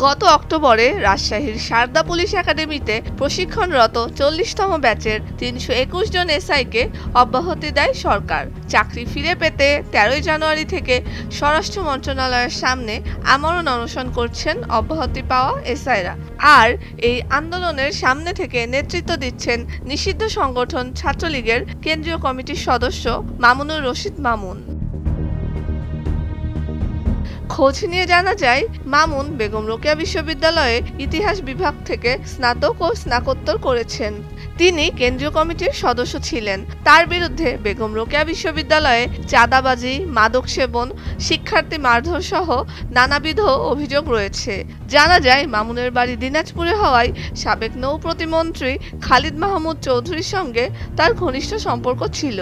গত অক্টোবরে রাজশাহীর সারদা পুলিশ একাডেমিতে প্রশিক্ষণরত 40তম ব্যাচের 321 জন এসআইকে অব্যাহতি দেয় সরকার। চাকরি ফিরে পেতে 13 জানুয়ারি থেকে স্বরাষ্ট্র মন্ত্রণালয়ের সামনে আমরণ অনশন করছেন অব্যাহতি পাওয়া এসআইরা। আর এই আন্দোলনের সামনে থেকে নেতৃত্ব দিচ্ছেন নিষিদ্ধ সংগঠন ছাত্রলীগের কেন্দ্রীয় কমিটির সদস্য মামুনুর রশিদ মামুন। খোঁজ নিয়ে জানা যায়, মামুন বেগম রোকেয়া বিশ্ববিদ্যালয়ে ইতিহাস বিভাগ থেকে স্নাতক ও স্নাতকোত্তর করেছেন। তিনি কেন্দ্রীয় কমিটির সদস্য ছিলেন। তার বিরুদ্ধে বেগম রোকেয়া বিশ্ববিদ্যালয়ে চাঁদাবাজি, মাদক সেবন, শিক্ষার্থী মারধর সহ নানাবিধ অভিযোগ রয়েছে। জানা যায়, মামুনের বাড়ি দিনাজপুরে হওয়ায় সাবেক নৌ প্রতিমন্ত্রী খালিদ মাহমুদ চৌধুরীর সঙ্গে তার ঘনিষ্ঠ সম্পর্ক ছিল।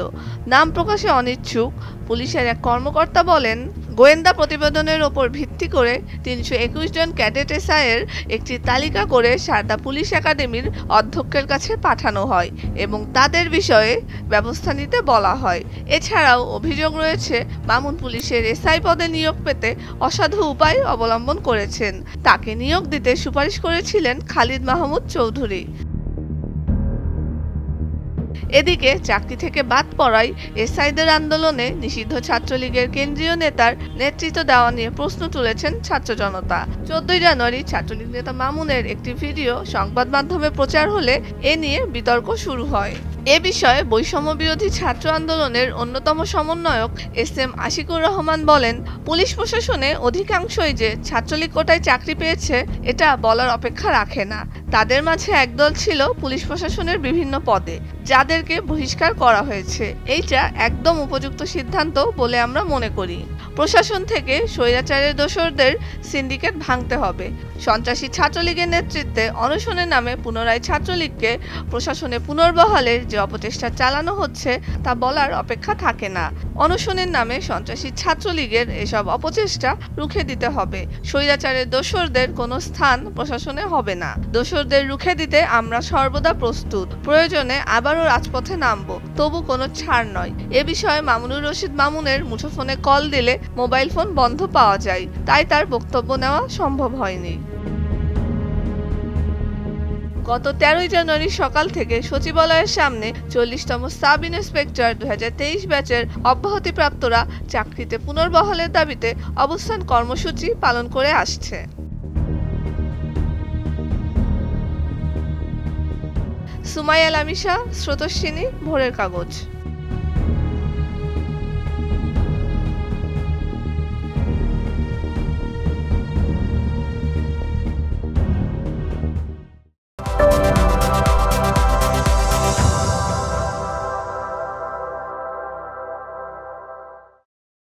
নাম প্রকাশে অনিচ্ছুক পুলিশের এক কর্মকর্তা বলেন, গোয়েন্দা প্রতিবেদনের ওপর ভিত্তি করে 321 জন ক্যাডেট এসআইয়ের একটি তালিকা করে সারদা পুলিশ একাডেমির অধ্যক্ষের কাছে পাঠানো হয় এবং তাদের বিষয়ে ব্যবস্থা নিতে বলা হয়। এছাড়াও অভিযোগ রয়েছে, মামুন পুলিশের এসআই পদে নিয়োগ পেতে অসাধু উপায় অবলম্বন করেছেন। তাকে নিয়োগ দিতে সুপারিশ করেছিলেন খালিদ মাহমুদ চৌধুরী। এদিকে চাকরি থেকে বাদ পড়ায় এসআইদের আন্দোলনে নিষিদ্ধ ছাত্রলীগের কেন্দ্রীয় নেতার নেতৃত্ব দেওয়া নিয়ে প্রশ্ন তুলেছেন ছাত্র জনতা। 14 জানুয়ারি ছাত্রলীগ নেতা মামুনের একটি ভিডিও সংবাদ মাধ্যমে প্রচার হলে এ নিয়ে বিতর্ক শুরু হয়। এ বিষয়ে বৈষম্য বিরোধী ছাত্র আন্দোলনের অন্যতম সমন্বয়ক এস.এম. আশিকুর রহমান বলেন, পুলিশ প্রশাসনে অধিকাংশই যে ছাত্রলীগ কোটায় চাকরি পেয়েছে এটা বলার অপেক্ষা রাখে না। তাদের মাঝে একদল ছিল পুলিশ প্রশাসনের বিভিন্ন পদে, যাদেরকে বহিষ্কার করা হয়েছে। এইটা একদম উপযুক্ত সিদ্ধান্ত বলে আমরা মনে করি। প্রশাসন থেকে স্বৈরাচারের দোসরদের সিন্ডিকেট ভাঙতে হবে। সন্ত্রাসী ছাত্রলীগের নেতৃত্বে অনশনের নামে পুনরায় ছাত্রলীগকে প্রশাসনে পুনর্বহালের যে অপচেষ্টা চালানো হচ্ছে তা বলার অপেক্ষা থাকে না। অনশনের নামে সন্ত্রাসী ছাত্রলীগের এসব অপচেষ্টা রুখে দিতে হবে। স্বৈরাচারের দোসরদের কোনো স্থান প্রশাসনে হবে না। দোসরদের রুখে দিতে আমরা সর্বদা প্রস্তুত। প্রয়োজনে আবারও রাজপথে নামব, তবু কোনো ছাড় নয়। এ বিষয়ে মামুনুর রশিদ মামুনের মুঠোফোনে কল দিলে মোবাইল ফোন বন্ধ পাওয়া যায়, তাই তার বক্তব্য নেওয়া সম্ভব হয়নি। গত 13 জানুয়ারি সকাল থেকে সচিবালয়ের সামনে 40তম সাব ইন্সপেক্টর 2023 ব্যাচের অব্যাহতিপ্রাপ্তরা চাকরিতে পুনর্বহালের দাবিতে অবস্থান কর্মসূচি পালন করে আসছে। সুমাইয়া লামিশা, স্রোতস্বিনী, ভোরের কাগজ।